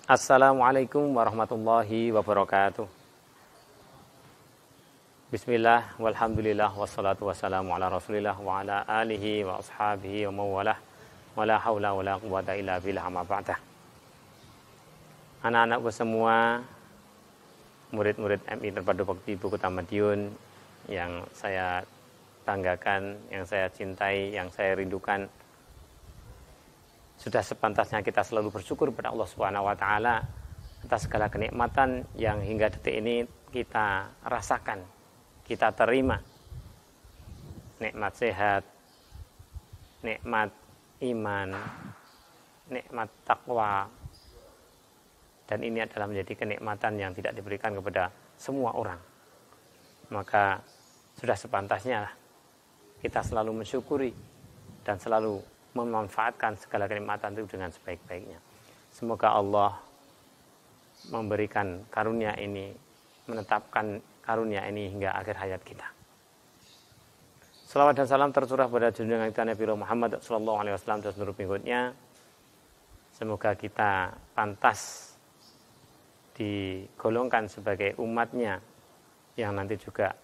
Assalamualaikum warahmatullahi wabarakatuh. Bismillah, walhamdulillah, wassalatu wassalamu ala rasulillah wa ala alihi wa ashabihi wa mawalah wa la hawla wa la quwata illa billah amma ba'dah. Anak-anakku semua, murid-murid MI Terpadu Bakti Buku Madiun yang saya banggakan, yang saya cintai, yang saya rindukan, sudah sepantasnya kita selalu bersyukur kepada Allah Subhanahu wa taala atas segala kenikmatan yang hingga detik ini kita rasakan, kita terima. Nikmat sehat, nikmat iman, nikmat takwa. Dan ini adalah menjadi kenikmatan yang tidak diberikan kepada semua orang. Maka sudah sepantasnya kita selalu mensyukuri dan selalu memanfaatkan segala kenikmatan itu dengan sebaik-baiknya. Semoga Allah memberikan karunia ini, menetapkan karunia ini hingga akhir hayat kita. Salawat dan salam tercurah pada junjungan kita Nabi Muhammad SAW dan seluruh pengikutnya. Semoga kita pantas digolongkan sebagai umatnya yang nanti juga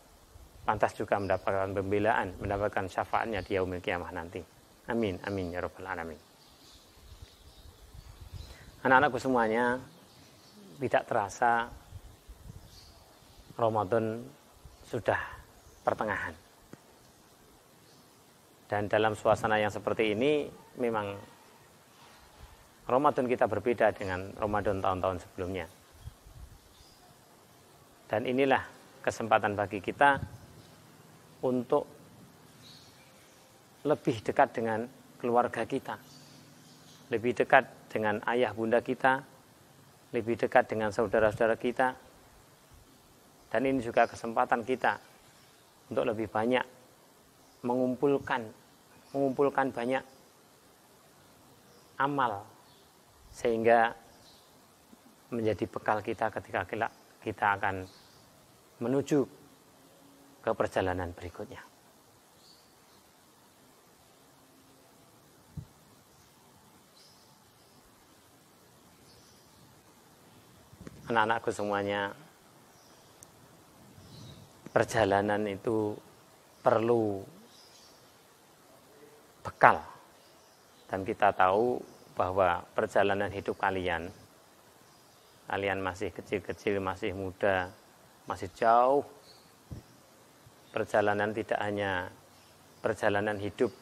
pantas juga mendapatkan pembelaan, mendapatkan syafaatnya di yaumil qiyamah nanti. Amin, amin ya rabbal alamin. Anak-anakku semuanya, tidak terasa Ramadan sudah pertengahan. Dan dalam suasana yang seperti ini, memang Ramadan kita berbeda dengan Ramadan tahun-tahun sebelumnya. Dan inilah kesempatan bagi kita untuk lebih dekat dengan keluarga kita, lebih dekat dengan ayah bunda kita, lebih dekat dengan saudara-saudara kita. Dan ini juga kesempatan kita untuk lebih banyak mengumpulkan banyak amal, sehingga menjadi bekal kita ketika kita akan menuju ke perjalanan berikutnya. Anak-anakku semuanya, perjalanan itu perlu bekal. Dan kita tahu bahwa perjalanan hidup kalian masih kecil-kecil, masih muda, masih jauh. Perjalanan tidak hanya perjalanan hidup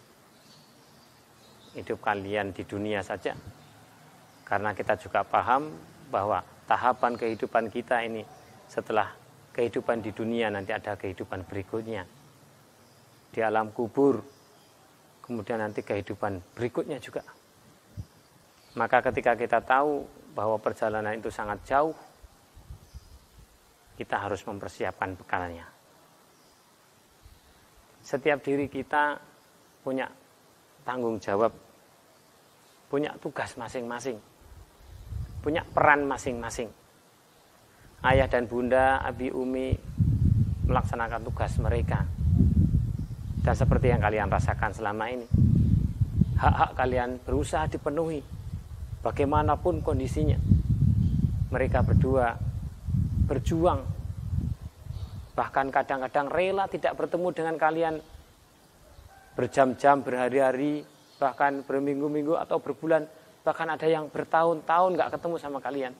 kalian di dunia saja. Karena kita juga paham bahwa tahapan kehidupan kita ini, setelah kehidupan di dunia nanti ada kehidupan berikutnya di alam kubur, kemudian nanti kehidupan berikutnya juga. Maka ketika kita tahu bahwa perjalanan itu sangat jauh, kita harus mempersiapkan bekalnya. Setiap diri kita punya tanggung jawab, punya tugas masing-masing, punya peran masing-masing. Ayah dan bunda, abi, umi melaksanakan tugas mereka. Dan seperti yang kalian rasakan selama ini, hak-hak kalian berusaha dipenuhi bagaimanapun kondisinya. Mereka berdua berjuang, bahkan kadang-kadang rela tidak bertemu dengan kalian berjam-jam, berhari-hari, bahkan berminggu-minggu atau berbulan. Bahkan ada yang bertahun-tahun gak ketemu sama kalian.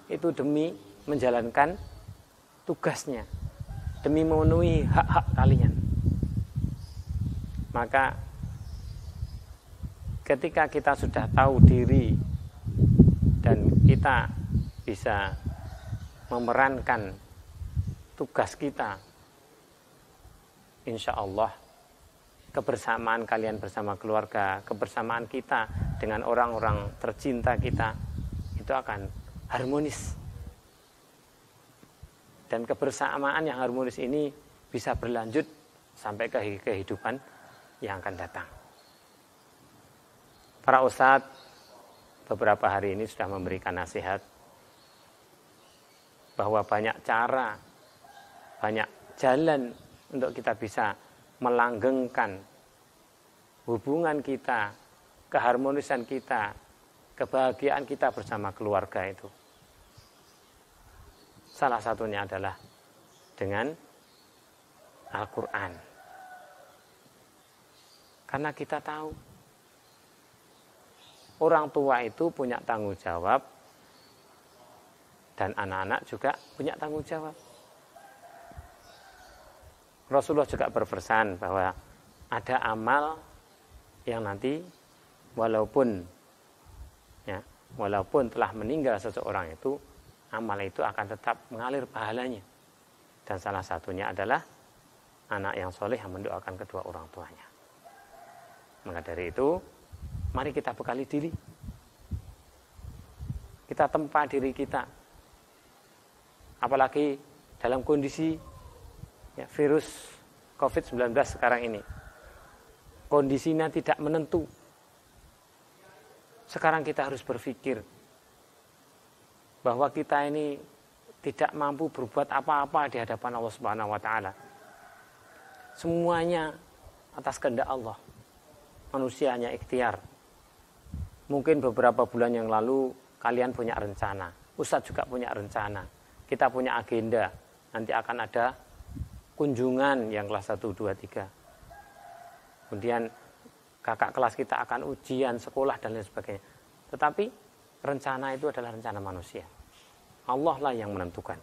Itu demi menjalankan tugasnya, demi memenuhi hak-hak kalian. Maka ketika kita sudah tahu diri dan kita bisa memerankan tugas kita, insya Allah kebersamaan kalian bersama keluarga, kebersamaan kita dengan orang-orang tercinta kita itu akan harmonis. Dan kebersamaan yang harmonis ini bisa berlanjut sampai ke kehidupan yang akan datang. Para ustadz beberapa hari ini sudah memberikan nasihat bahwa banyak cara, banyak jalan untuk kita bisa melanggengkan hubungan kita, keharmonisan kita, kebahagiaan kita bersama keluarga itu. Salah satunya adalah dengan Al-Quran. Karena kita tahu orang tua itu punya tanggung jawab dan anak-anak juga punya tanggung jawab. Rasulullah juga berpesan bahwa ada amal yang nanti walaupun telah meninggal seseorang itu, amal itu akan tetap mengalir pahalanya. Dan salah satunya adalah anak yang soleh yang mendoakan kedua orang tuanya. Maka dari itu, mari kita bekali diri. Kita tempa diri kita. Apalagi dalam kondisi virus COVID-19 sekarang ini. Kondisinya tidak menentu. Sekarang kita harus berpikir bahwa kita ini tidak mampu berbuat apa-apa di hadapan Allah Subhanahu wa taala. Semuanya atas kehendak Allah. Manusia hanya ikhtiar. Mungkin beberapa bulan yang lalu kalian punya rencana. Ustadz juga punya rencana. Kita punya agenda. Nanti akan ada kunjungan yang kelas 1, 2, 3. Kemudian kakak kelas kita akan ujian sekolah dan lain sebagainya. Tetapi rencana itu adalah rencana manusia. Allah lah yang menentukan.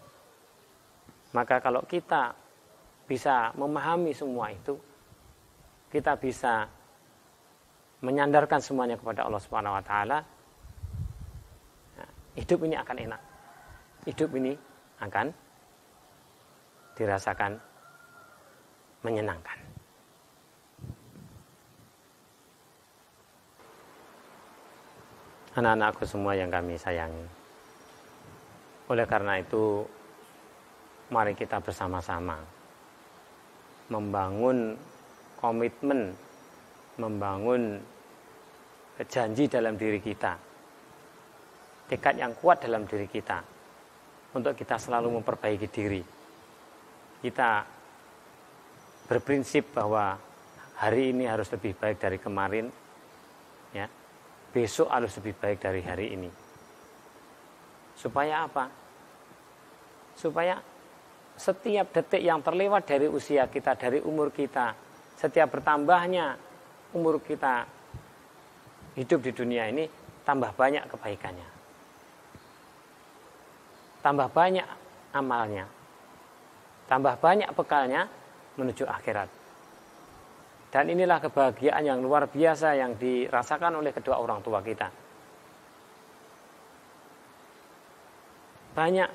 Maka kalau kita bisa memahami semua itu, kita bisa menyandarkan semuanya kepada Allah Subhanahu wa taala, hidup ini akan enak. Hidup ini akan dirasakan menyenangkan. Anak-anakku semua yang kami sayangi. Oleh karena itu, mari kita bersama-sama membangun komitmen, membangun janji dalam diri kita, tekad yang kuat dalam diri kita, untuk kita selalu memperbaiki diri. Kita berprinsip bahwa hari ini harus lebih baik dari kemarin, ya. Besok harus lebih baik dari hari ini. Supaya apa? Supaya setiap detik yang terlewat dari usia kita, dari umur kita, setiap bertambahnya umur kita hidup di dunia ini, tambah banyak kebaikannya. Tambah banyak amalnya. Tambah banyak bekalnya menuju akhirat. Dan inilah kebahagiaan yang luar biasa yang dirasakan oleh kedua orang tua kita. Banyak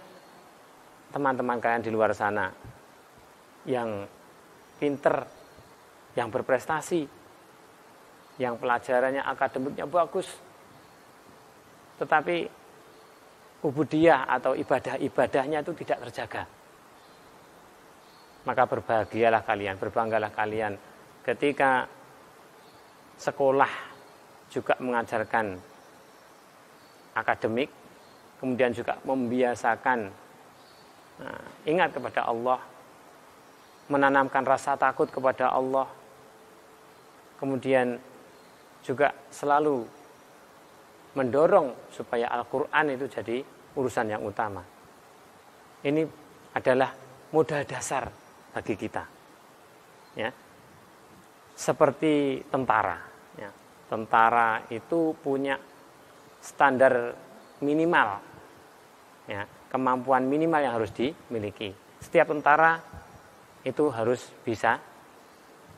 teman-teman kalian di luar sana yang pinter, yang berprestasi, yang pelajarannya akademiknya bagus, tetapi ubudiyah atau ibadah-ibadahnya itu tidak terjaga. Maka berbahagialah kalian, berbanggalah kalian ketika sekolah juga mengajarkan akademik, kemudian juga membiasakan ingat kepada Allah, menanamkan rasa takut kepada Allah, kemudian juga selalu mendorong supaya Al-Quran itu jadi urusan yang utama. Ini adalah modal dasar bagi kita, ya. Seperti tentara, ya. Tentara itu punya standar minimal, ya, kemampuan minimal yang harus dimiliki. Setiap tentara itu harus bisa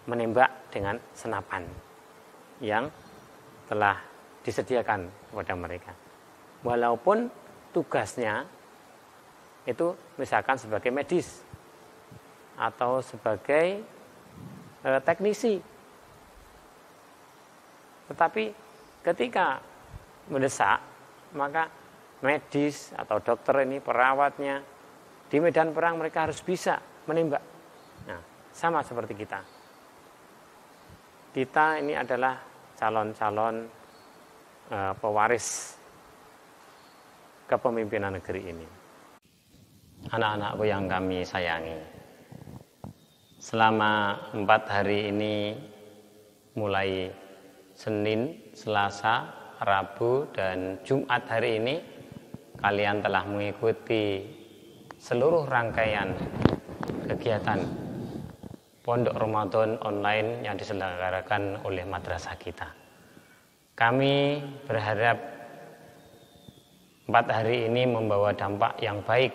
menembak dengan senapan yang telah disediakan kepada mereka. Walaupun tugasnya itu misalkan sebagai medis atau sebagai teknisi. Tetapi ketika mendesak, maka medis atau dokter ini, perawatnya, di medan perang mereka harus bisa menembak. Nah, sama seperti kita. Kita ini adalah calon-calon pewaris kepemimpinan negeri ini. Anak-anakku yang kami sayangi, selama 4 hari ini, mulai Senin, Selasa, Rabu dan Jumat hari ini kalian telah mengikuti seluruh rangkaian kegiatan Pondok Ramadan online yang diselenggarakan oleh madrasah kita. Kami berharap 4 hari ini membawa dampak yang baik,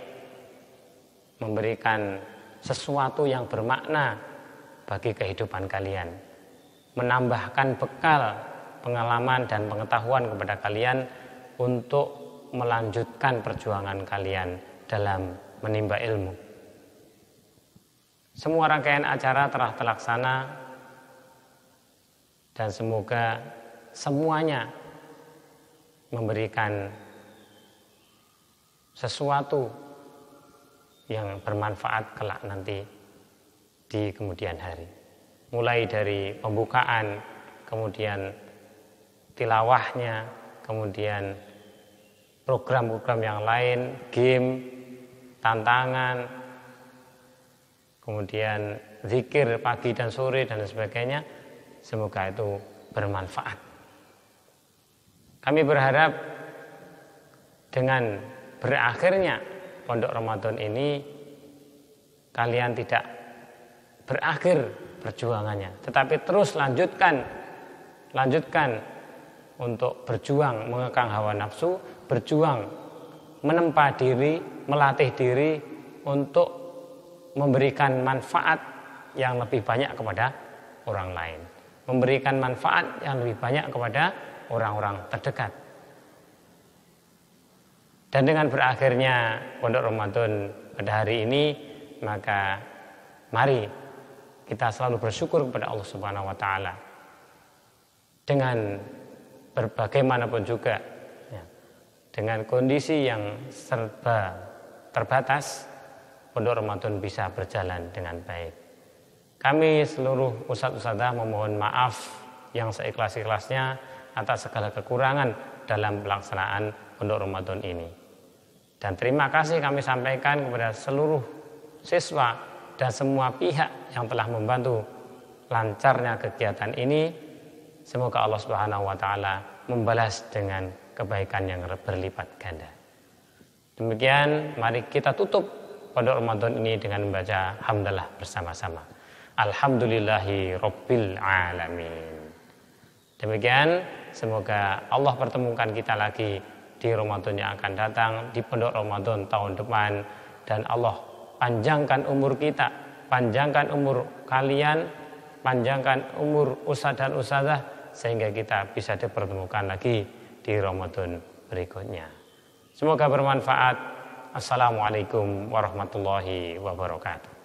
memberikan sesuatu yang bermakna bagi kehidupan kalian, menambahkan bekal pengalaman dan pengetahuan kepada kalian untuk melanjutkan perjuangan kalian dalam menimba ilmu. Semua rangkaian acara telah terlaksana dan semoga semuanya memberikan sesuatu yang bermanfaat kelak nanti di kemudian hari. Mulai dari pembukaan, kemudian tilawahnya, kemudian program-program yang lain, game, tantangan, kemudian zikir pagi dan sore dan sebagainya. Semoga itu bermanfaat. Kami berharap dengan berakhirnya Pondok Ramadan ini kalian tidak berakhir perjuangannya, tetapi terus lanjutkan untuk berjuang mengekang hawa nafsu, berjuang menempa diri, melatih diri untuk memberikan manfaat yang lebih banyak kepada orang lain, memberikan manfaat yang lebih banyak kepada orang-orang terdekat. Dan dengan berakhirnya Pondok Ramadan pada hari ini, maka mari kita selalu bersyukur kepada Allah Subhanahu wa taala. Dengan berbagaimanapun juga ya, dengan kondisi yang serba terbatas, Pondok Ramadan bisa berjalan dengan baik. Kami seluruh ustadz-ustadzah memohon maaf yang seikhlas-ikhlasnya atas segala kekurangan dalam pelaksanaan Pondok Ramadan ini. Dan terima kasih kami sampaikan kepada seluruh siswa dan semua pihak yang telah membantu lancarnya kegiatan ini. Semoga Allah Subhanahu wa taala membalas dengan kebaikan yang berlipat ganda. Demikian, mari kita tutup Pondok Ramadan ini dengan membaca hamdalah bersama-sama. Alhamdulillahi Rabbil Alamin. Demikian, semoga Allah pertemukan kita lagi di Ramadan yang akan datang, di Pondok Ramadan tahun depan, dan Allah panjangkan umur kita, panjangkan umur kalian, panjangkan umur ustadz dan ustadzah, sehingga kita bisa dipertemukan lagi di Ramadan berikutnya. Semoga bermanfaat. Assalamualaikum warahmatullahi wabarakatuh.